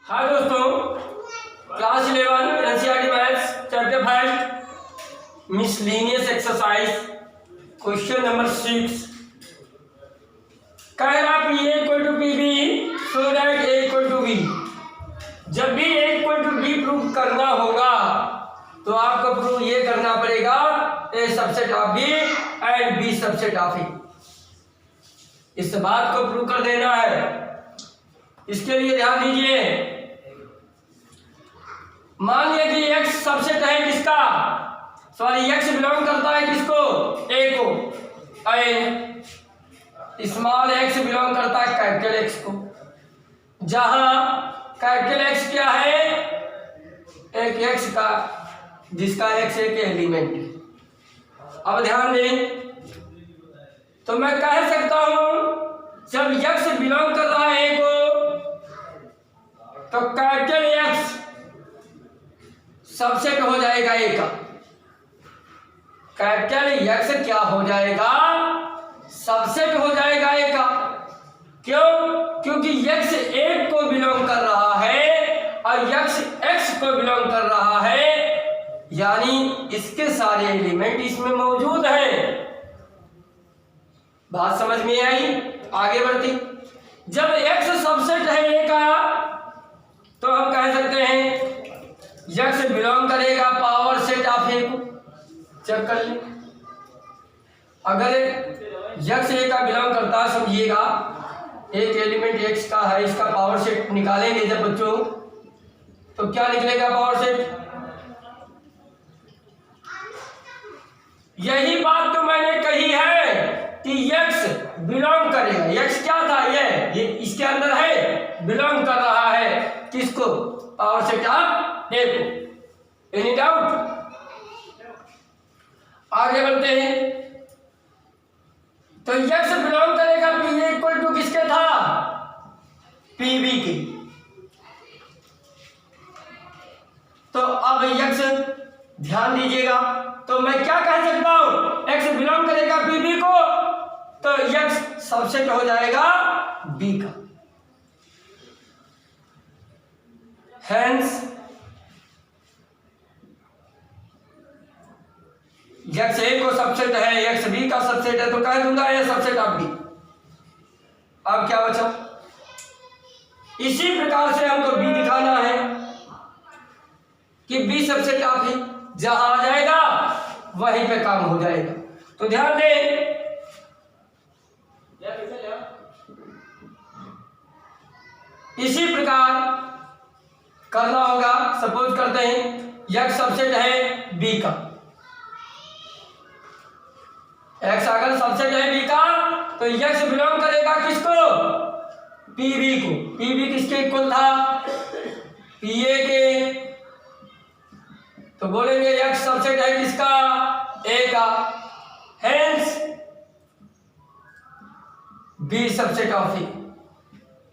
हाय दोस्तों, class 11 NCERT maths chapter 5 miscellaneous exercise question number 6 कह रहा P equal to PB so that A equal to B। जब भी A equal to B prove करना होगा तो आपको प्रूव ये करना पड़ेगा A subset of B and B subset of A। इस बात को प्रूव कर देना है। इसके लिए ध्यान दीजिए, मान लिया कि x सबसेट है किसका, सॉरी x बिलोंग करता है किसको, A को, एंड स्मॉल x बिलोंग करता है कैपिटल X को, जहां कैपिटल X क्या है, एक x का जिसका x एक एलिमेंट है। अब ध्यान दें, तो मैं कह सकता हूं जब x बिलोंग कर रहा है A को तो कैपिटल X सबसेट हो जाएगा A का। कैपिटल X क्या हो जाएगा, सबसेट हो जाएगा A का। क्यों? क्योंकि X एक को बिलोंग कर रहा है और X X को बिलोंग कर रहा है, यानी इसके सारे एलिमेंट इसमें मौजूद हैं। बात समझ में आई? आगे बढ़ती। जब X सबसेट है A का तो हम कह सकते हैं X बिलोंग करेगा पावर सेट ऑफ A को। चेक कर ले, अगर X A का बिलोंग करता है, समझिएगा एक एलिमेंट X का है, इसका पावर सेट निकालेंगे जब बच्चों तो क्या निकलेगा पावर सेट। यही बात तो मैंने कही है कि X बिलोंग करेगा। X क्या था, ये इसके अंदर है, बिलोंग कर रहा है किसको, पावर सेट ऑफ A को। Any doubt? आगे बढ़ते हैं। तो X बिलोंग करेगा P इक्वल टू किसके था, PB के। तो अब X ध्यान दीजिएगा, तो मैं क्या कह सकता हूं, X बिलोंग करेगा PB को तो X सबसेट हो जाएगा B का। हेंस X A को सबसेट है, X B का सबसेट है, तो कह दूंगा A सबसेट ऑफ B। अब क्या बचा, इसी प्रकार से हमको B दिखाना है कि B सबसेट ऑफ A, जहां आ जाएगा वहीं पे काम हो जाएगा। तो ध्यान दें, इसी प्रकार करना होगा। सपोज करते हैं X सबसेट है B का, X अगर सबसेट है B का तो X बिलोंग करेगा किसको, PB को। PB किसके इक्वल था, PA के, तो बोलेंगे X सबसेट है किसका, A का। Hence B subset of A।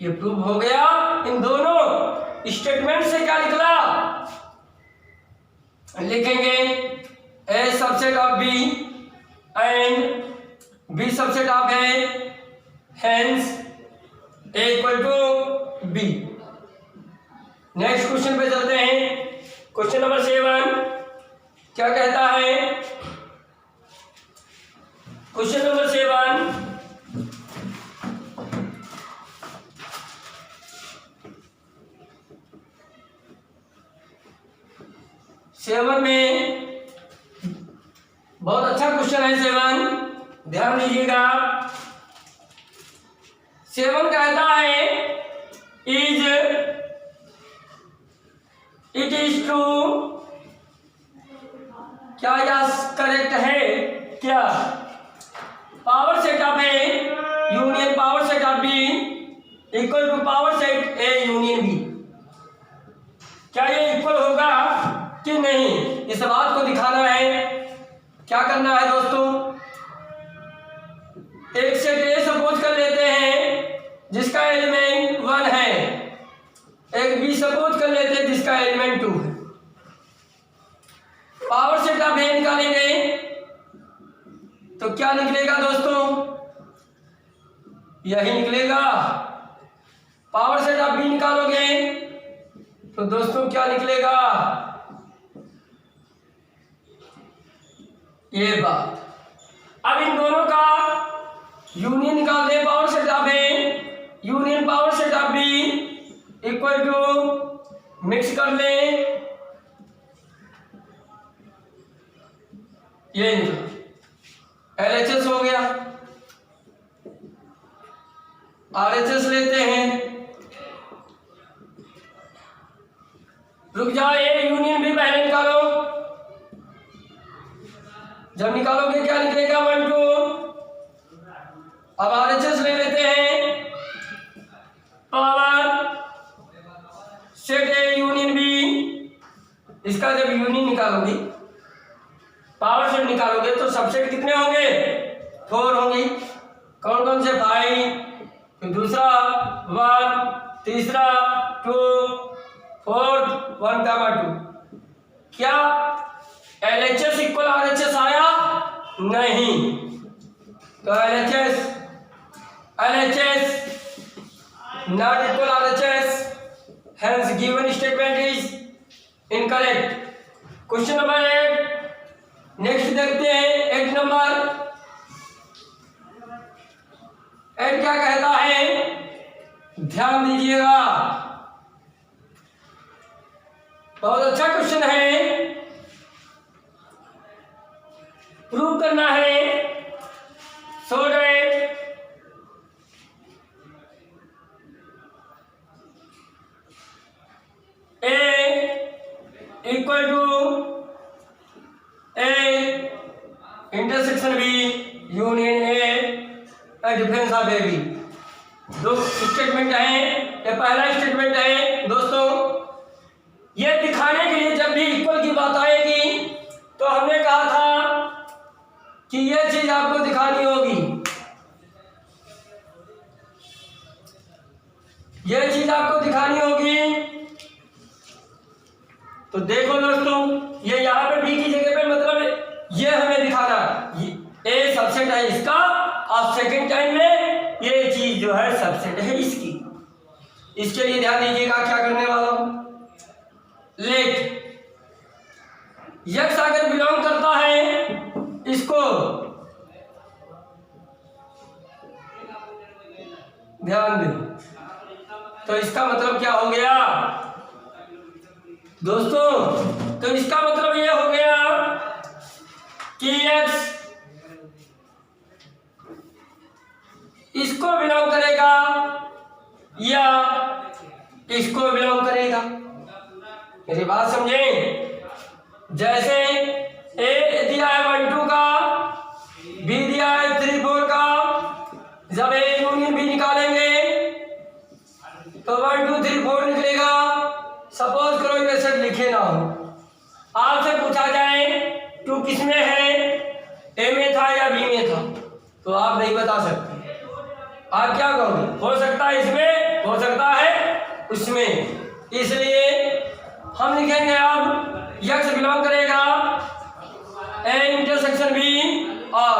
ये प्रूव हो गया। इन दोनों स्टेटमेंट से क्या निकला, लिखेंगे A subset of B and B subset of A, hence A equal to B। Next question पे चलते हैं। क्वेश्चन नंबर 7 क्या कहता है, क्वेश्चन नंबर 7 में बहुत अच्छा क्वेश्चन है 7, ध्यान दीजिएगा। 7 कहता है इज इट इज ट्रू, क्या यह करेक्ट है, क्या power set of A union power set of B equal to power set A union B, क्या ये इक्वल होगा कि नहीं, इस बात को दिखाना है। क्या करना है दोस्तों, एक सेट A सपोज कर लेते हैं जिसका एलिमेंट 1 है, एक B सपोज कर लेते हैं जिसका एलिमेंट 2 है। पावर सेट ऑफ A निकालेंगे तो क्या निकलेगा दोस्तों, यही निकलेगा। पावर सेट ऑफ B निकालोगे तो दोस्तों क्या निकलेगा, ये बात। अब इन दोनों का यूनियन निकाल दे, power set of A, union power set of B equal to, mix कर ले, ये निकला LHS हो गया। RHS लेते हैं, रुक जाओ, ये यूनियन भी पहले निकालो। जब निकालोगे क्या निकलेगा, 1 2। अब RHS ले लेते हैं, power set A union B. इसका जब यूनियन निकालोगे, पावर सेट निकालोगे तो सबसेट कितने होंगे, 4 होंगे। कौन कौन से, 5, फिर दूसरा 1, तीसरा 2, 4, 1 का 2। क्या LHS इक्वल RHS आया, नहीं। तो LHS not equal RHS, hence given statement is incorrect। Question number 8 next देखते हैं। 8 नंबर 8 क्या कहता है, ध्यान दीजिएगा, बहुत अच्छा क्वेश्चन है। प्रूव करना है, so that A equal to A intersection B union A difference of A B. दो स्टेटमेंट है, ये पहला स्टेटमेंट है दोस्तों। ये दिखाने के लिए जब भी इक्वल की बात आएगी तो हमने कहा था कि ये चीज आपको दिखानी होगी, ये चीज आपको दिखानी होगी। तो देखो दोस्तों, ये यहाँ पे बी की जगह पे मतलब ये हमें दिखाना, ए सबसेट है इसका, और सेकंड टाइम में ये चीज जो है सबसेट है इसकी। इसके लिए ध्यान दीजिएगा क्या करने वाला हूं। लेट यक्स अगर बिलोंग करता है इसको, ध्यान दें, तो इसका मतलब क्या हो गया दोस्तों, तो इसका मतलब ये हो गया कि x इसको बिलोंग करेगा या इसको बिलोंग करेगा। मेरी बात समझे, जैसे ए दिया है 1 2 का, बी दिया है 3 4 का, जब ए यूनियन बी निकालेंगे तो 1 2 3 4 निकलेगा। सपोज करो ये सेट लिखे ना हो, आपसे पूछा जाए 2 किस में है, ए में था या बी में था, तो आप नहीं बता सकते। आप क्या कहोगे, हो सकता है इसमें, हो सकता है उसमें। इसलिए हम लिखेंगे अब यक्स बिलोंग करेगा ए इंटरसेक्शन बी, और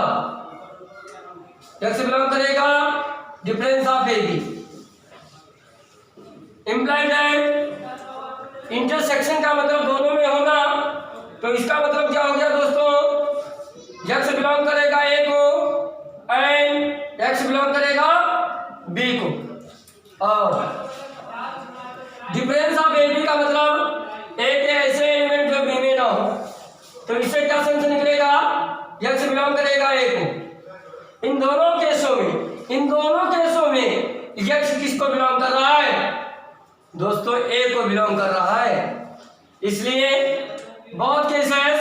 यक्स बिलोंग करेगा difference of A B. Implied है इंटरसेक्शन का मतलब दोनों में होना, तो इसका मतलब क्या हो गया दोस्तों, यक्स बिलोंग करेगा ए को एंड एक्स बिलोंग करेगा बी को, और डिफरेंस ऑफ ए बी का मतलब ए के ऐसे एलिमेंट जो बी में ना हो, तो इससे क्या सेंस निकलेगा, यक्स बिलोंग करेगा ए को। इन दोनों केसों में यक्स किसको बिलोंग कर रहा है दोस्तों, ए को बिलोंग कर रहा है। इसलिए बहुत cases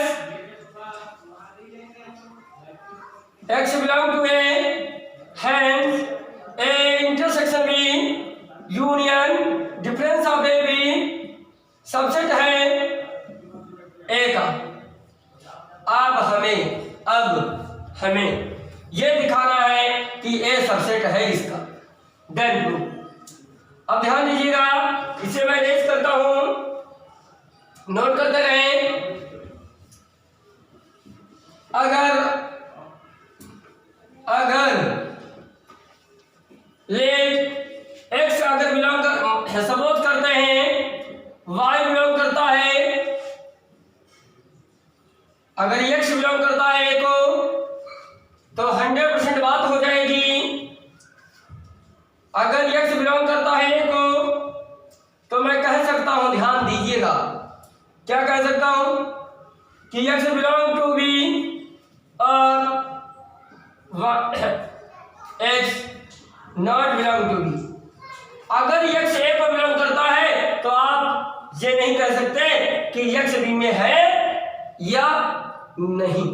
X belong to A, hence A intersection B union difference of A B subset है ए का। अब हमें यह दिखाना है कि ए सबसेट है इसका, देन प्रूव। अब ध्यान दीजिएगा, इसे मैं रेज करता हूं, नोट करते रहें। अगर लेट एक्स अगर बिलोंग कर, सपोज करते हैं वाई बिलोंग करता है, अगर एक्स बिलोंग करता है ए को, तो 100% बात हो जाएगी। अगर एक्स बिलोंग करता है ए को, तो मैं कह सकता हूं, ध्यान दीजिएगा, क्या कह सकता हूं कि एक्स बिलोंग टू बी और X not belong to B. अगर एक्स ए को बिलोंग करता है तो आप ये नहीं कह सकते कि एक्स बी में है या नहीं।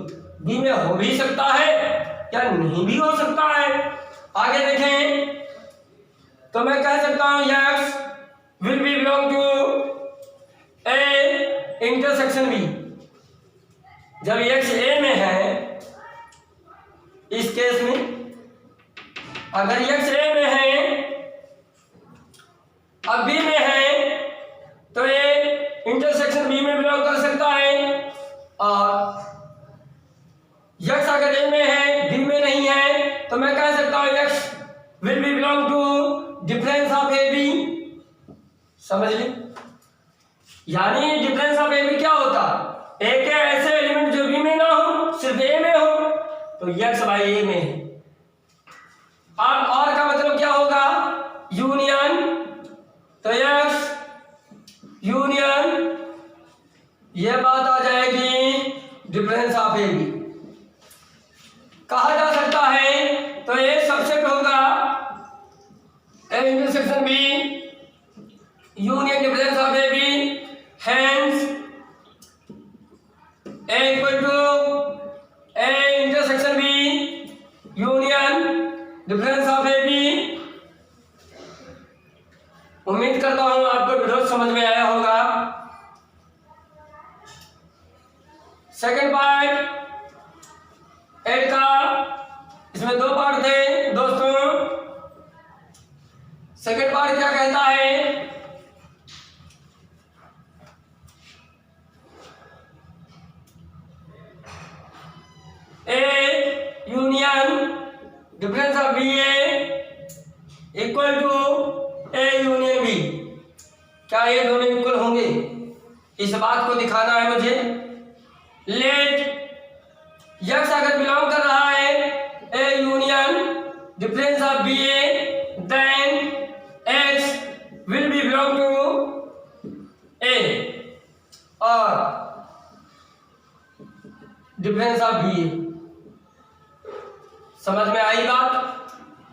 बी में हो भी सकता है या नहीं भी हो सकता है। आगे देखें तो मैं कह सकता हूं X will be belong to A intersection B. जब एक्स ए में है, इस केस में अगर एक्स ए में है अब बी में है, तो ए इंटरसेक्शन बी में बिलोंग कर सकता है। और एक्स अगर ए में है बी में नहीं है, तो मैं कह सकता हूं X will be belong to difference of A B. समझ ली? यानी डिफरेंस ऑफ ए बी क्या होता? ए के ऐसे एलिमेंट जो बी में ना हो, सिर्फ ए में हो, तो एक्स बाई ए में है। अब और का मतलब क्या होगा? यूनियन। तो एक्स यूनियन, ये बात आ जाएगी डिफरेंस ऑफ ए बी। कहा जा सकता है तो ए सबसेट होगा A intersection B union difference of A B, hence A equal to A intersection B union difference of A B. उम्मीद करता हूं आपको वीडियो समझ में आया होगा। सेकंड पार्ट एड का, इसमें 2 पार्ट थे दोस्तों। सेकंड पार्ट क्या कहता है? A union difference of B A equal to A union B. क्या ये दोनों इक्वल होंगे? इस बात को दिखाना है मुझे। लेट एक्स अगर बिलोंग कर रहा है A union difference of B A, then X will be belong to A और डिफरेंस ऑफ बी ए। समझ में आई बात?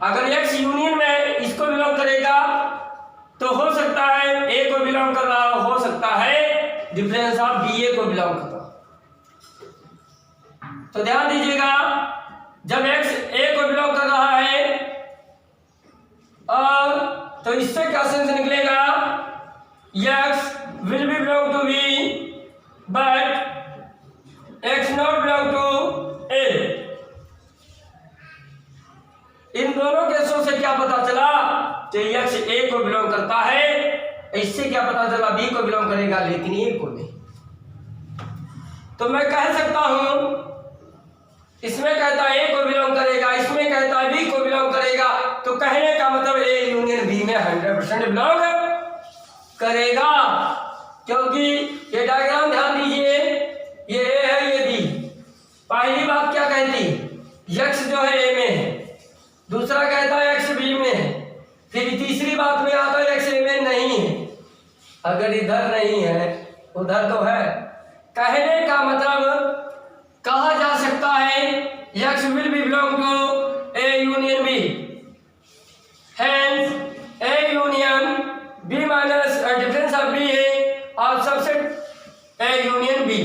अगर एक्स यूनियन में इसको बिलोंग करेगा तो हो सकता है ए को बिलोंग कर रहा हो सकता है डिफरेंस ऑफ बी ए को बिलोंग कर रहा। तो ध्यान दीजिएगा, जब एक्स ए को बिलोंग कर रहा है और तो इससे क्या सेंस निकलेगा? X will be belong to B but X not belong to A. इन दोनों केसों से क्या पता चला कि एक्स ए को बिलोंग करता है, इससे क्या पता चला बी को बिलोंग करेगा लेकिन ए को नहीं। तो मैं कह सकता हूं, इसमें कहता है ए को बिलोंग करेगा, इसमें कहता है बी को बिलोंग करेगा, तो कहने का मतलब ए यूनियन बी में 100% बिलोंग करेगा। क्योंकि ये डायग्राम ध्यान दीजिए, ये ए है ये बी। पहली बात क्या कहती? एक्स जो है ए में है, दूसरा कहता है एक्स बी में है, फिर तीसरी बात में आता है एक्स ए में नहीं है। अगर इधर नहीं है उधर तो है। कहने का मतलब कहा जा सकता है X will be belong to A union B, hence A union B minus difference of B A और सबसेट ए यूनियन बी।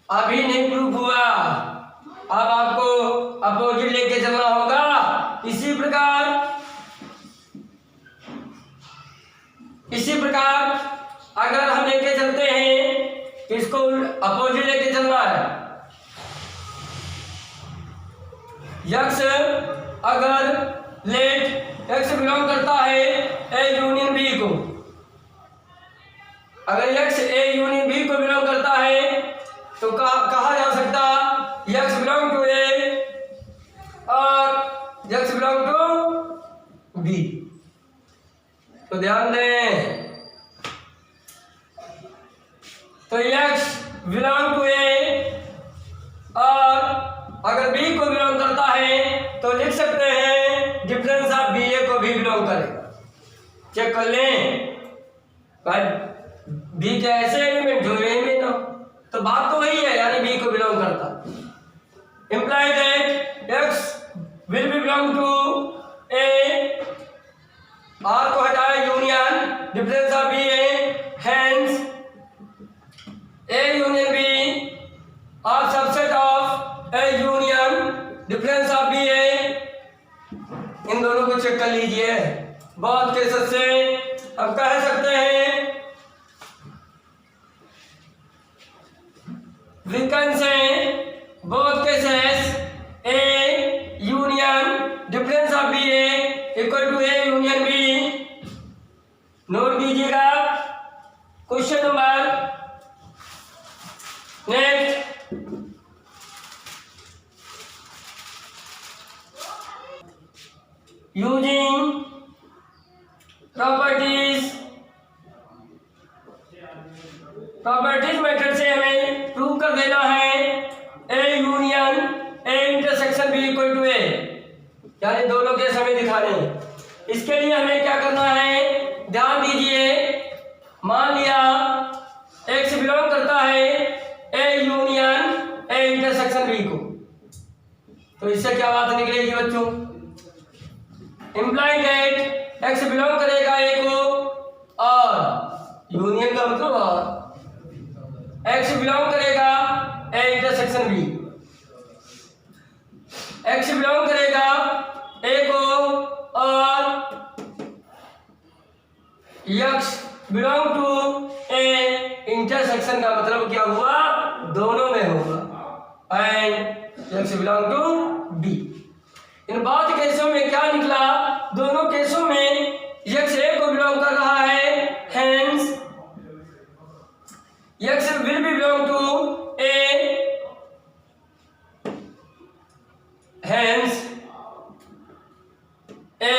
अभी नहीं प्रूफ हुआ, अब आपको अपोजिट लेके चलना होगा। इसी प्रकार अगर हम लेके चलते हैं तो इसको अपोजिट लेके चलना है। एक्स अगर लेट एक्स बिलोंग करता है ए यूनियन बी को, अगर एक्स ए यूनियन बी को बिलोंग करता है तो कहा जा सकता एक्स बिलोंग टू ए और एक्स बिलोंग टू बी। तो ध्यान दें, तो x बिलोंग टू ए और अगर b को बिलोंग करता है तो लिख सकते हैं डिफरेंस ऑफ बी ए को भी बिलोंग करेगा। चेक कर लें भाई, बी के ऐसे एलिमेंट जो ए में ना, तो बात तो वही है, यानी बी को बिलोंग करता। Imply that x will be belong to A, R को हटाया union difference of B A, hence A union B or subset of A union difference of B A। इन दोनों को चेक कर लीजिए। बहुत केसेस से हम कह सकते हैं, we can say both cases A union difference of B A equal to A union B। Note कीजिएगा question number next, using properties method से हमें प्रूव कर देना है A union A intersection B equal to A, यानी दोनों case हमें दिखाने हैं। इसके लिए हमें क्या करना है, ध्यान दीजिए, मान लिया एक्स बिलोंग करता है A union A intersection B को, तो इससे क्या बात निकलेगी बच्चों, इंप्लाई दैट एक्स बिलोंग करेगा ए को और यूनियन का मतलब और एक्स बिलोंग करेगा A intersection B, X belong करेगा ए को और X belong to A intersection का मतलब क्या हुआ, दोनों में होगा, and X belong to B. इन बहुत केसों में क्या निकला, दोनों केसों में एक्स ए को बिलोंग कर रहा है, hence x will be belong to A, hence A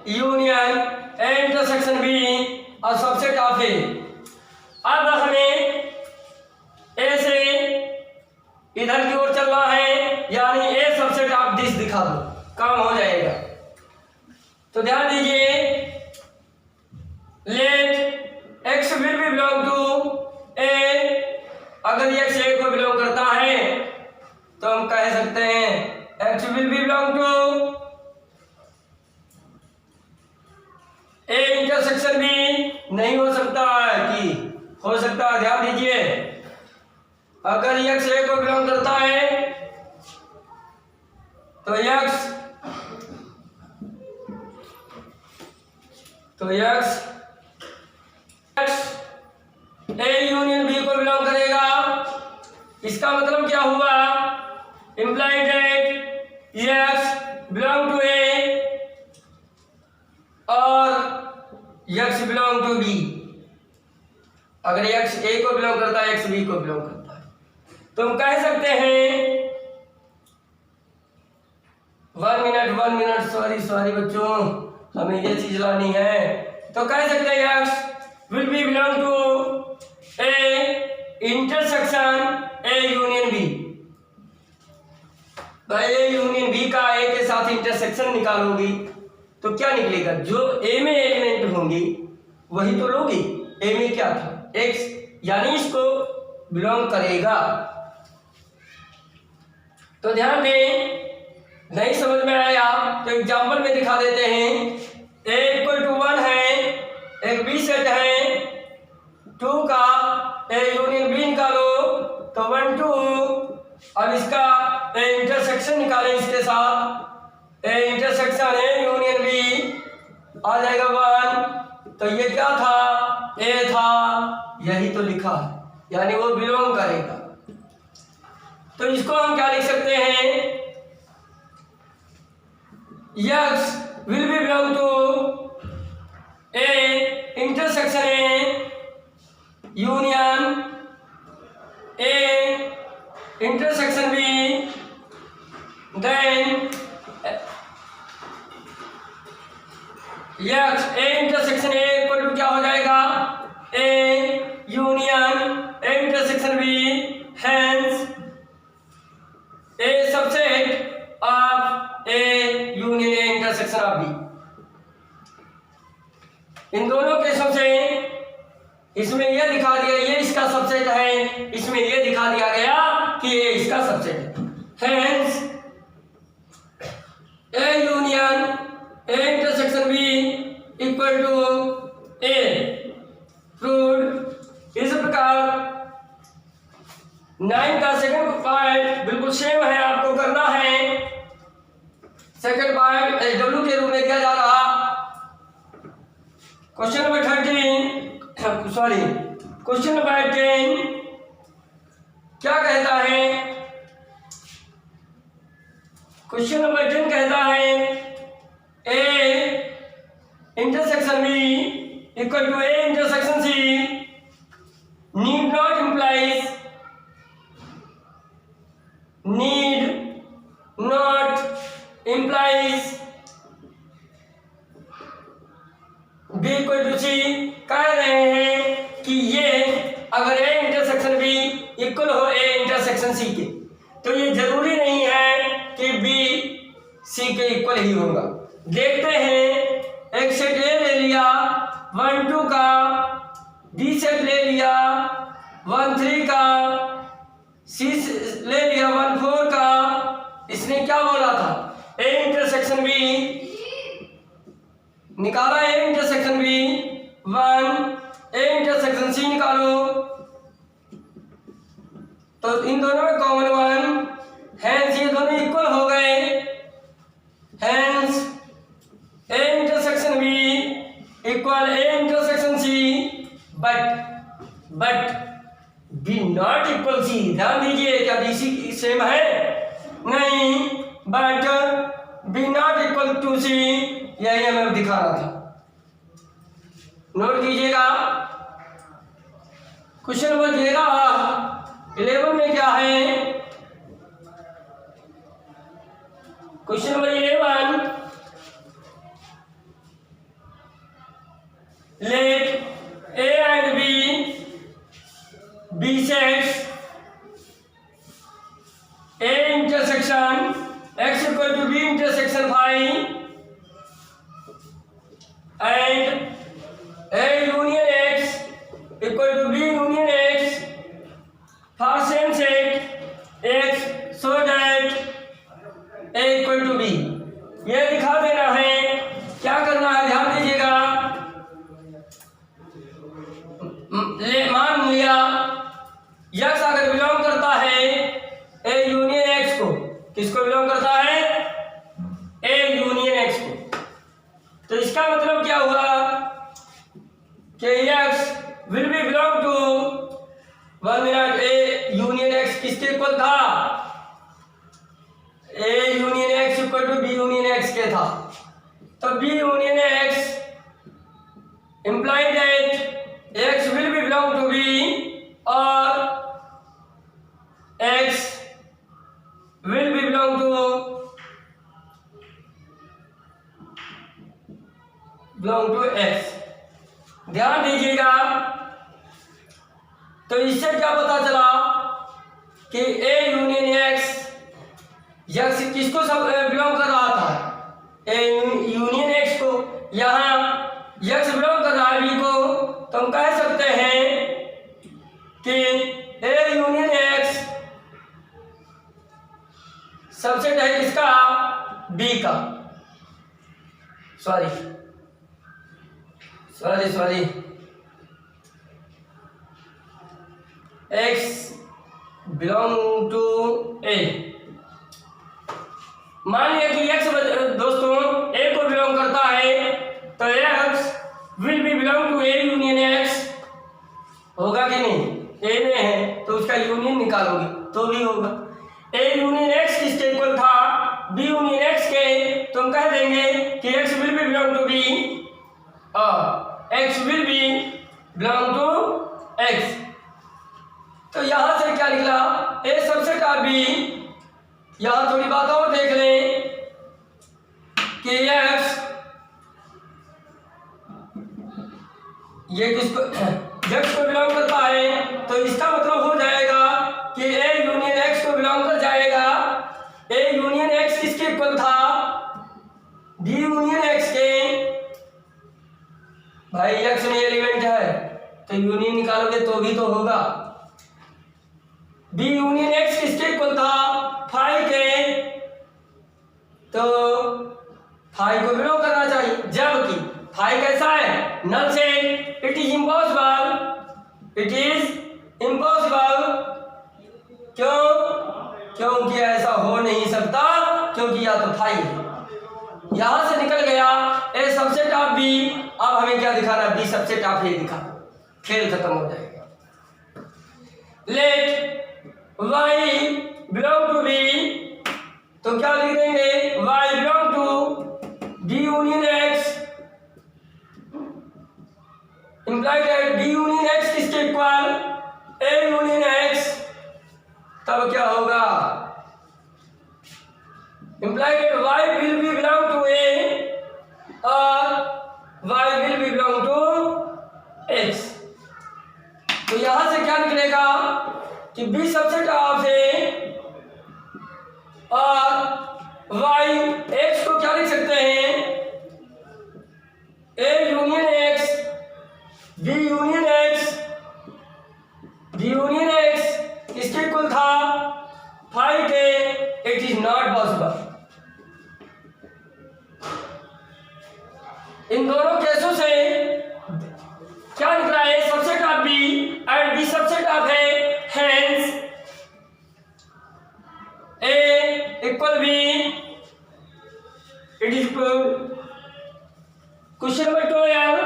union A intersection B और सबसेट ऑफ ए। अब हमें ए से इधर की ओर चलना है, यानी ए सबसेट ऑफ दिस दिखा दो, काम हो जाएगा। तो ध्यान दीजिए, let X will be belong to A, अगर एक्स ए को बिलोंग करता है तो हम कह सकते हैं x will be belong to A intersection B. नहीं हो सकता है कि हो सकता है, ध्यान दीजिए, अगर एक्स ए को बिलोंग करता है तो एक्स ए यूनियन बी को बिलोंग करेगा। इसका मतलब क्या हुआ, imply that X belong to A और एक्स बिलोंग टू बी। अगर एक्स ए को बिलोंग करता है, एक्स बी को बिलोंग करता है, तो हम कह सकते हैं, 1 मिनट सॉरी बच्चों, हमें ये चीज लानी है। तो कह सकते हैं x will be belong to A intersection A union B. A union B का ए के साथ इंटरसेक्शन निकालोगी तो क्या निकलेगा, जो ए में एलिमेंट होंगी वही तो लोगी। ए में क्या था, एक्स, यानी इसको बिलोंग करेगा। तो ध्यान दें, नहीं समझ में आया तो एग्जाम्पल में दिखा देते हैं। ए इक्वल टू 1 है, एक बी सेट है 2 का, ए यूनियन बी निकालो तो 1 2, अब इसका ए इंटरसेक्शन निकालें इसके साथ, A intersection A union B आ जाएगा 1, तो ये क्या था, ए था, यही तो लिखा है, यानी वो बिलोंग करेगा। तो इसको हम क्या लिख सकते हैं, x will be belong to A intersection A union A intersection B, then X A intersection A equal to क्या हो जाएगा, A union A intersection B, hence A subset of A union A intersection of B. इन दोनों केसों से इसमें यह दिखा दिया ये इसका सबसेट है, इसमें यह दिखा दिया गया कि ये इसका सबसेट है। Hence A union A intersection B equal to A proved. इस प्रकार 9 का सेकंड पार्ट बिल्कुल सेम है, आपको करना है। सेकंड पार्ट डब्ल्यू के रूप में दिया जा रहा। Question number 13 sorry question number 10 क्या कहता है, क्वेश्चन नंबर 10 कहता है A intersection B equal to A intersection C need not implies B equal to C. कह रहे हैं कि ये अगर ए इंटरसेक्शन बी इक्वल हो ए इंटरसेक्शन सी के, तो ये जरूरी नहीं है कि बी सी के इक्वल ही होगा। देखते हैं, एक सेट ए ले लिया 1 2 का, बी सेट ले लिया 1 3 का, सी ले लिया 1 4 का। इसने क्या बोला था, ए इंटरसेक्शन बी निकाला, A intersection B 1, A intersection C निकालो, तो इन दोनों में कॉमन 1, हेंस ये दोनों इक्वल हो गए। Hence A intersection B equal A intersection C, but B not equal C. ध्यान दीजिए, क्या बी सी सेम है? नहीं, but B not equal to C, यही हमें दिखा रहा था। नोट कीजिएगा। क्वेश्चन नंबर 11 में क्या है, question number 11 let A and B sets A intersection x equal to B intersection phi and A union X equal to B union X for same set X so that A equal to B। ये दिखा देना है। क्या करना है, ध्यान दीजिएगा। मान लिया X अगर बिलोंग करता है A यूनियन X को, किसको बिलोंग करता है? A यूनियन X को। तो इसका मतलब क्या हुआ कि x will be belong to 1 minute A union x किसके इक्वल था? A union x equal to B union x के था। तो B union x implied that x will be belong to b और x will be belong to x। ध्यान दीजिएगा। तो इससे क्या पता चला कि A यूनियन x किसको सब बिलोंग कर रहा था? A यूनियन x को। यहाँ x बिलोंग कर रहा है B को, तो हम कह सकते हैं कि A यूनियन x सबसेट है किसका? B का। Sorry x belong to A। मान लिया कि x दोस्तों A को बिलोंग करता है, तो x will be belong to A union x होगा कि नहीं? A में है तो उसका यूनियन निकालोगे तो भी होगा। A यूनियन x किसके इक्वल था? B यूनियन x के। तो हम कह देंगे कि x will be belong to B और x will be belong to x। तो यहां से क्या निकला? A subset of B। यहां थोड़ी बात और देख लें कि x ये किसको x को बिलोंग करता है, तो इसका मतलब हो जाएगा कि A यूनियन X को बिलोंग कर जाएगा। A यूनियन X किसके इक्वल था, B यूनियन X के। भाई X में एलिमेंट है तो यूनियन निकालोगे तो भी तो होगा। B यूनियन X किसके इक्वल था, फाई के, तो फाई को बिलोंग करना चाहिए। जबकि फाई कैसा है, नल से, it is impossible, it is impossible. क्यों, क्योंकि ऐसा हो नहीं सकता, क्योंकि या तो फाई है, यहां से निकल गया ए सबसेट ऑफ बी। अब हमें क्या दिखाना, बी सबसेट ऑफ ए दिखा, खेल खत्म हो जाएगा। Let Y belong to B, तो क्या लिख देंगे, Y belong to B union X, imply that B union X किसके इक्वल, ए यूनियन एक्स। तब क्या होगा, imply that Y will be belong to A और Y will be belong to X. तो यहां से क्या निकलेगा कि बी सबसेट ऑफ ए और वाई एक्स को क्या लिख सकते हैं, A union X B union X. B union X किसके इक्वल था, फाई के। It is not possible. इन दोनों केसों से क्या निकला है, subset of B and B subset of A, hence A equal B, it is equal. Question number 12,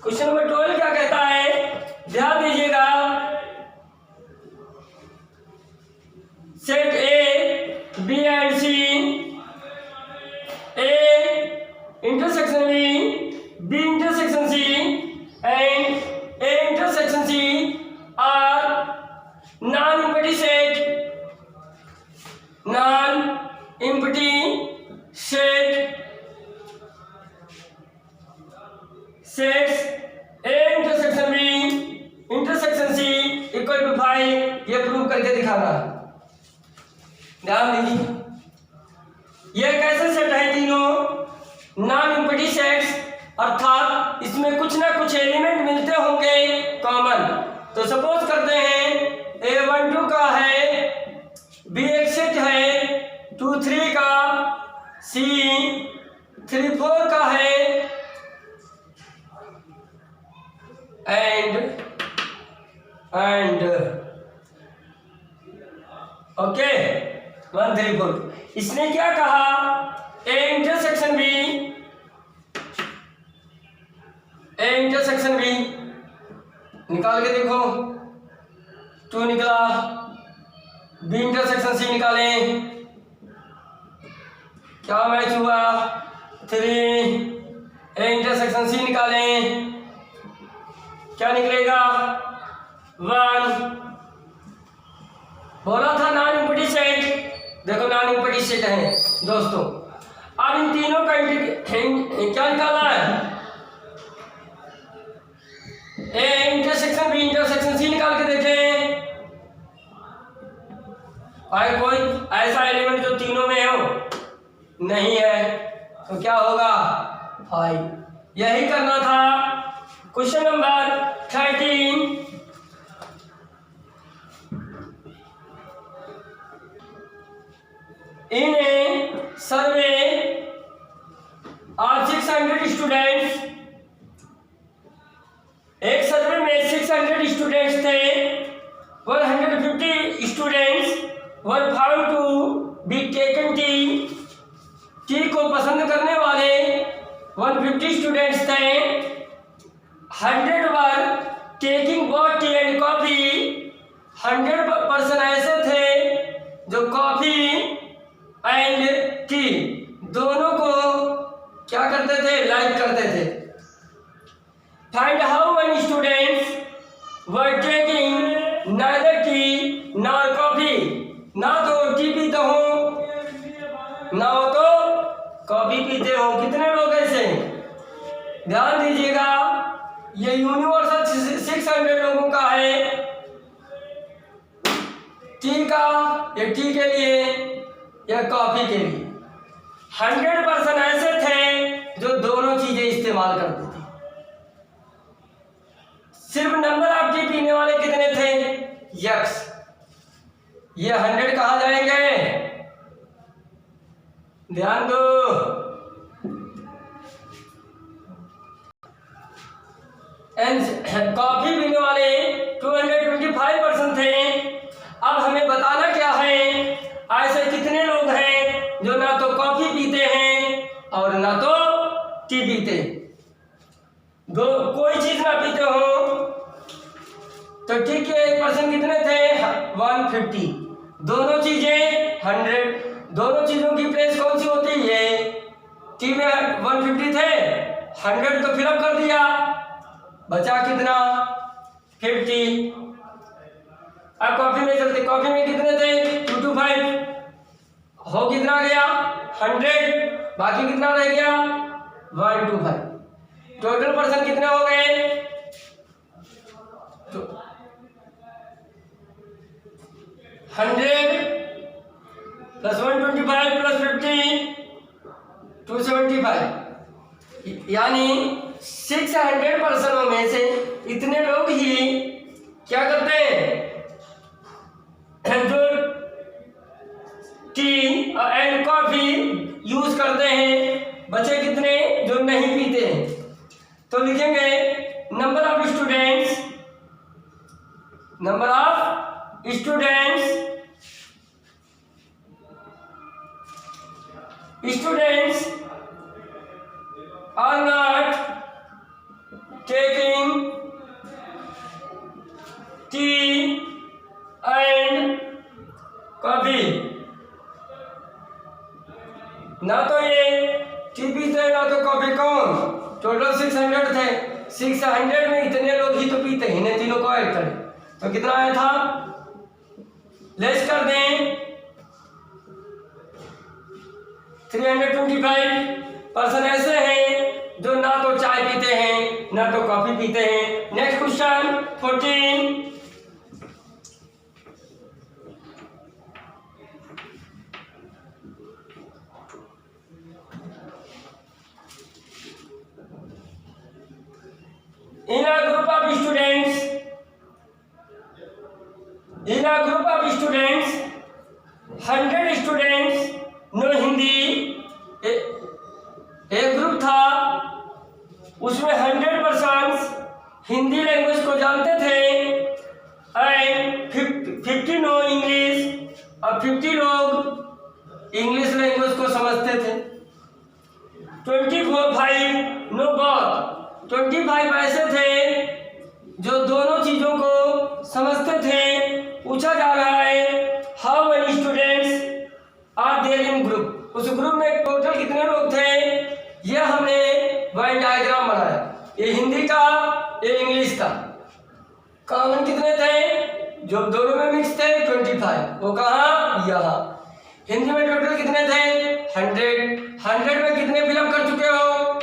question number 12 क्या कहता है, ध्यान दीजिएगा। Set A B and C, A intersection B intersection C and A intersection C are non empty set, non empty set, sets A intersection B intersection C equal to five. ये prove करके दिखाना। ध्यान दीजिए, ये कैसे set है, तीनों non empty sets, अर्थात इसमें कुछ ना कुछ एलिमेंट मिलते होंगे कॉमन। तो सपोज करते हैं A12 का है, B एक सेट है 2 3 का, C 3 4 का है एंड ओके 1 3 4। इसने क्या कहा, A intersection B, A intersection B निकाल के देखो, 2 निकला, बी इंटरसेक्शन सी निकालें, क्या मैच हुआ, 3, ए इंटरसेक्शन सी निकालें, क्या निकलेगा, 1। बोला था नॉन एम्प्टी सेट, देखो नॉन एम्प्टी सेट है दोस्तों। अब इन तीनों का क्या निकाला है, A intersection B intersection C निकाल के देखें। भाई कोई ऐसा एलिमेंट जो तीनों में हो, नहीं है, तो क्या होगा, 5। यही करना था। Question number 13, in a survey of 600 students, एक सर्वे में 600 स्टूडेंट्स थे, 150 students were found to be taken tea को पसंद करने वाले 150 स्टूडेंट्स थे, 100 were taking both tea and coffee. 100% ऐसे थे जो कॉफी एंड टी दोनों को क्या करते थे, लाइक करते थे। Find how many students were taking neither T nor coffee, ना तो टी ना हो तो कॉफी पीते हो। कितने लोग ऐसे? ध्यान दीजिएगा, ये यूनिवर्सल 600 लोगों का है। टी का, ये टी के लिए या कॉफी के लिए 100% ऐसे थे जो दोनों चीजें इस्तेमाल करते थे। सिर्फ नंबर ऑफ टी पीने वाले कितने थे? यक्स। ये 100 कहा जाएंगे? ध्यान दो। कॉफी पीने वाले 225% थे। अब हमें बताना क्या है, ऐसे कितने लोग हैं जो ना तो कॉफी पीते हैं और ना तो टी पीते, दो कोई चीज ना पीते हो। तो टी के % कितने थे? 150। दोनों चीजें 100। दोनों चीजों की प्लेस कौन सी होती है? टी में 150 थे, 100 तो फिलअप कर दिया, बचा कितना? 50। अब कॉफी में चलते, कॉफी में कितने थे? 225। हो कितना गया? 100। बाकी कितना रह गया? 125। टोटल % कितने हो गए? तो 100 प्लस 125 प्लस 50 275। यानी 600% में से इतने लोग ही क्या करते हैं, जो टी एंड कॉफी यूज करते हैं। बचे कितने जो नहीं पीते हैं? तो लिखेंगे number of students, number of students are not taking tea and coffee. ना तो ये टी पीते ना तो कॉफी। कौन? टोटल 600 थे, 600 में इतने लोग ही तो पीते हैं, इन्हें तीनों को ऐड करें तो कितना आया था? लेस कर दें, 325% ऐसे हैं जो ना तो चाय पीते हैं ना तो कॉफी पीते हैं। Next question 14। In a group of students, 100 students know Hindi। एक ग्रुप था, उसमें 100% हिंदी लैंग्वेज को जानते थे एंड 50 नो इंग्लिश, और 50 लोग इंग्लिश लैंग्वेज को समझते थे। 25 नो बोथ, 25 ऐसे थे जो दोनों चीजों को समझते थे। पूछा जा रहा है how many students are there in group. उस ग्रुप में टोटल कितने लोग थे? ये हमने वेन डायग्राम बनाया, ये हिंदी का, ये इंग्लिश का। कॉमन कितने थे? जो दोनों में मिक्स थे 25। वो कहाँ? यहाँ। हिंदी में टोटल कितने थे? 100 में कितने फिलअप कर चुके हो?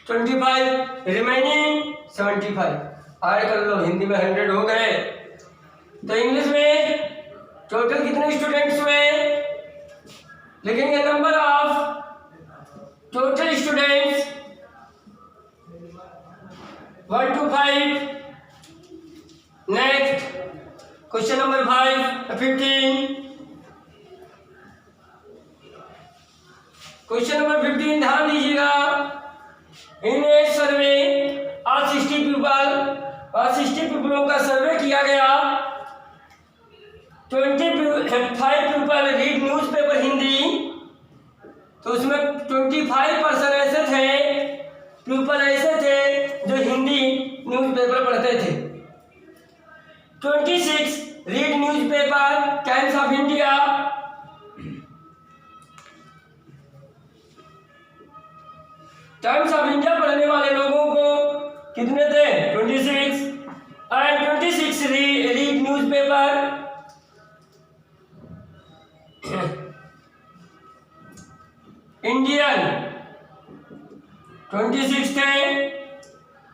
25। रिमेनिंग 75 ऐड कर लो। हिंदी में 100 हो गए, तो इंग्लिश में टोटल कितने स्टूडेंट्स हुए? लिखेंगे number of total students 125। Next question number 15। Question number 15 ध्यान दीजिएगा। इन ए सर्वे और 60 पीपलों का सर्वे किया गया। 25 पीपल रीड न्यूज़पेपर हिंदी, तो उसमें 25% ऐसे थे, पीपल ऐसे थे जो हिंदी न्यूज़पेपर पढ़ते थे। 26 read newspaper times of India. Times of India पढ़ने वाले लोगों को कितने थे? 26 एंड 26 रीड न्यूज़पेपर इंडियन 26 थे,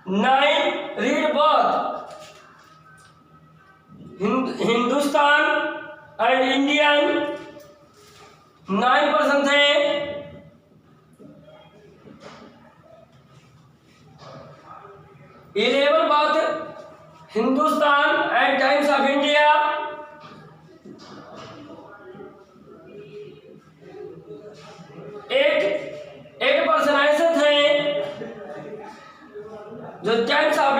9 read both Hindustan and Indian 9% थे, 11 बात Hindustan and times of India, 8% ऐसे थे जो times of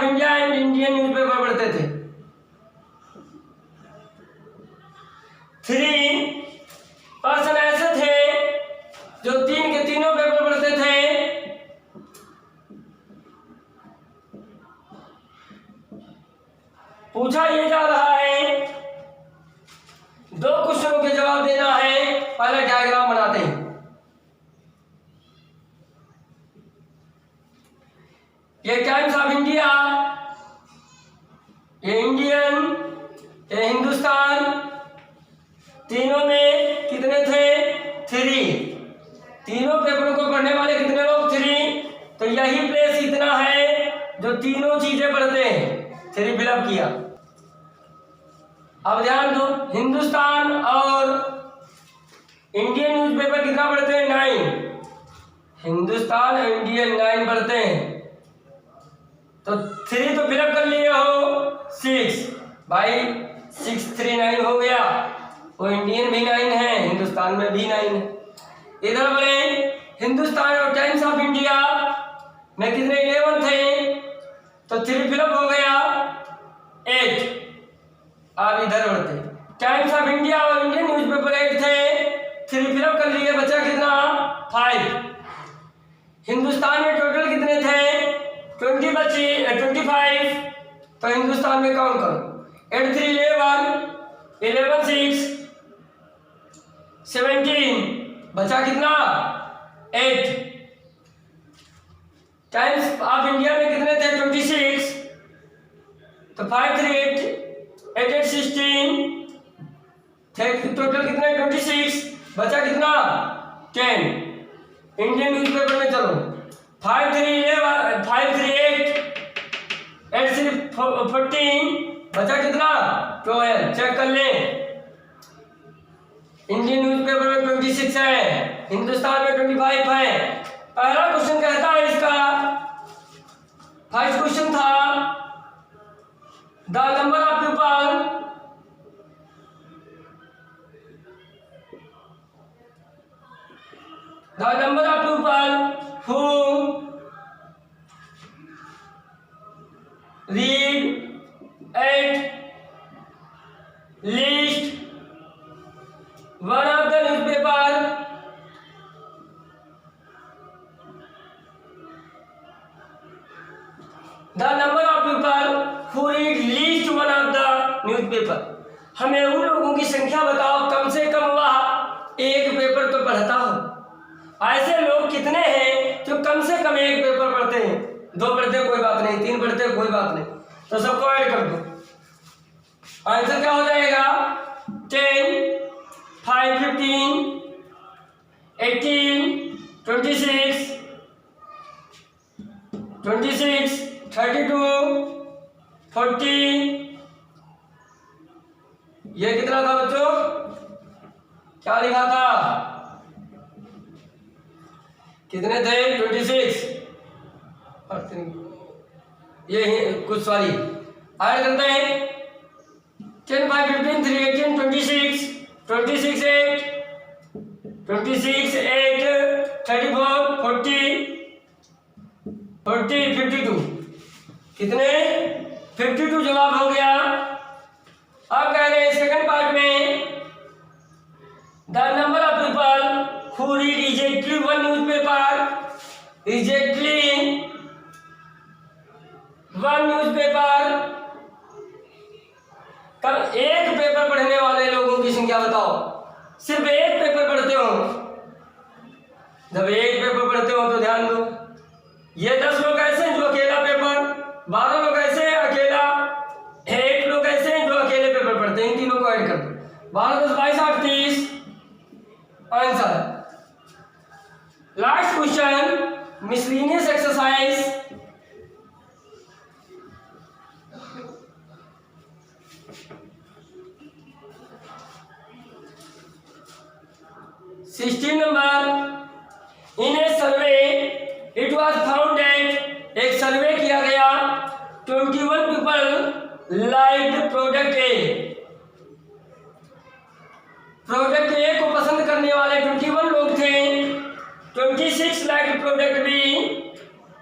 India and Indian newspaper पढ़ते थे। 3% ऐसे थे जो तीन के तीनों पेपर पढ़ते थे। पूछा ये जा रहा है, 2 क्वेश्चनों के जवाब देना है। पहले डायग्राम बनाते हैं। ये टाइम्स ऑफ इंडिया, ये इंडियन, ये हिंदुस्तान, तीनों में कितने थे? 3। तीनों पेपरों को पढ़ने वाले कितने लोग? 3। तो यही प्लेस इतना है जो तीनों चीजें पढ़ते हैं। 3 फिलअप किया। अब ध्यान दो, हिंदुस्तान और इंडियन न्यूज़पेपर कितना पढ़ते हैं? 9। हिंदुस्तान और इंडियन 9 पढ़ते हैं। तो 3 तो फिलअप कर लिए हो, 6 भाई 6 3 9 हो गया। वो इंडियन भी 9 है, हिंदुस्तान में भी 9 है। इधर बोले हिंदुस्तान और टाइम्स ऑफ इंडिया में कितने? 11 थे, तो 3 फिलअप हो गया, 8। अब इधर बढ़ते, टाइम्स ऑफ इंडिया और इंडियन न्यूज़पेपर 8 थे, 3 फिलअप कर लिए, बचा कितना? 5। हिंदुस्तान में टोटल कितने थे? 20 बची, 25। तो हिंदुस्तान में काउंट करो, 8 3 11, 11 6 17, बचा कितना? 8। टाइम्स ऑफ इंडिया में कितने थे? 26। तो 5 3 8 8 16 थे, टोटल कितने? 26, बचा कितना? 10। इंडियन न्यूज़पेपर में चलो, 5 3 11, 5 3 8, 8 3 14, बचा कितना? 12। चेक कर ले, इंडियन न्यूज़पेपर में 26 है, हिंदुस्तान में 25 है। पहला क्वेश्चन कहता है इसका, फर्स्ट क्वेश्चन था the number of people who read at least one of the newspaper हमें उन लोगों की संख्या बताओ, कम से कम वह एक पेपर तो पढ़ता हो। ऐसे लोग कितने हैं जो कम से कम एक पेपर पढ़ते हैं? 2 पढ़ते कोई बात नहीं, 3 पढ़ते कोई बात नहीं, तो सबको ऐड कर दो। आंसर क्या हो जाएगा? 10 5 15 18 26 26 32 40। ये कितना था बच्चों? क्या लिखा था? कितने थे? 26। ये कुछ सॉरी ऐड करते हैं। 10 5 15 3 18 26 26 8 26 8 34 40 40 52। कितने? 52 जवाब हो गया। अब कह रहे हैं सेकंड पार्ट में, the number of people who read exactly one newspaper, exactly one newspaper, कल एक पेपर पढ़ने वाले लोगों की संख्या बताओ। सिर्फ एक पेपर पढ़ते हो। जब एक पेपर पढ़ते हो तो ध्यान दो, ये 10 लोग ऐसे हैं जो अकेला पेपर, 12 लोग ऐसे हैं अकेला, 1 लोग ऐसे हैं जो अकेले पेपर पढ़ते हैं। इन तीनों को ऐड कर दो। 12 10 22 8 30, answer. Last question, miscellaneous exercise. Sixteen number, in A survey it was found that, एक सर्वे किया गया, 21 people liked product A, product ए को पसंद करने वाले 21 लोग थे, 26 लाइक्ड प्रोडक्ट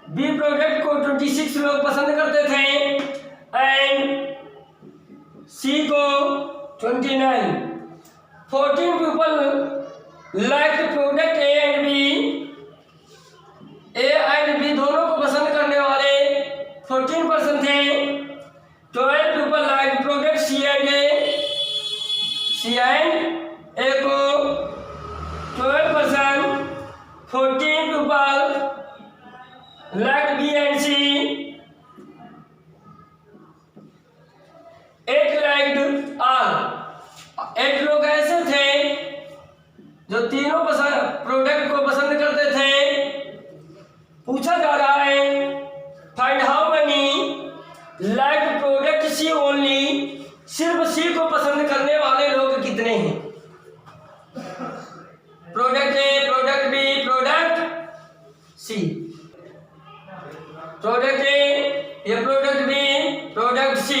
बी प्रोडक्ट को 26 लोग पसंद करते थे, एंड सी को 29, 14 people liked product A and B, A and B दोनों को पसंद करने वाले 14% थे, 12 people liked product C and A को 12%, 14 people liked B and C, 8 liked all, 8 लोग ऐसे थे जो तीनों प्रोडक्ट को पसंद करते थे। पूछा जा रहा है find how many like product C only, सिर्फ सी को पसंद करने वाले लोग कितने हैं? Product A, product B, product C, product A, ये प्रोडक्ट बी, प्रोडक्ट सी,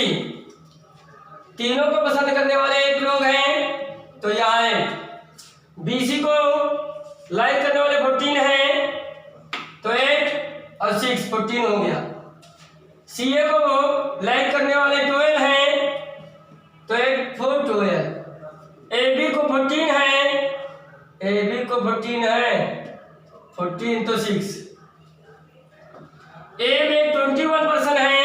तीनों को पसंद करने वाले 8 लोग हैं, तो यहाँ है बीसी को लाइक करने वाले 14 हैं, तो 8 और 6 14 हो गया। सीए को लाइक करने वाले 12 हैं, तो 8 4 12। एबी को 14 है, एबी को 14 है, 14 तो 6। ए में 21% है,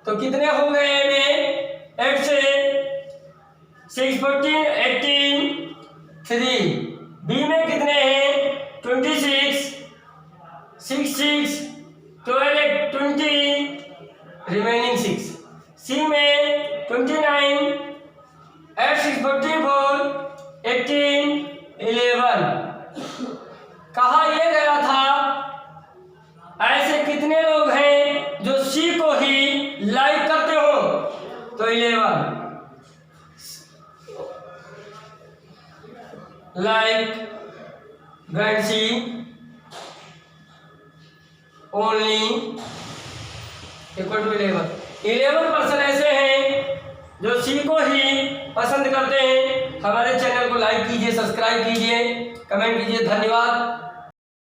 तो कितने हो गए ए में? 8 से 6 14 18 3। बी में कितने हैं? 26 6 6 12 20 रिमेनिंग 6। सी में 29 8 6 44 18 11। कहा यह गया था ऐसे कितने लोग हैं जो सी को ही लाइक करते हो? तो 11 like brand C only equal to 11% ऐसे हैं जो सी को ही पसंद करते हैं। हमारे चैनल को लाइक कीजिए, सब्सक्राइब कीजिए, कमेंट कीजिए। धन्यवाद।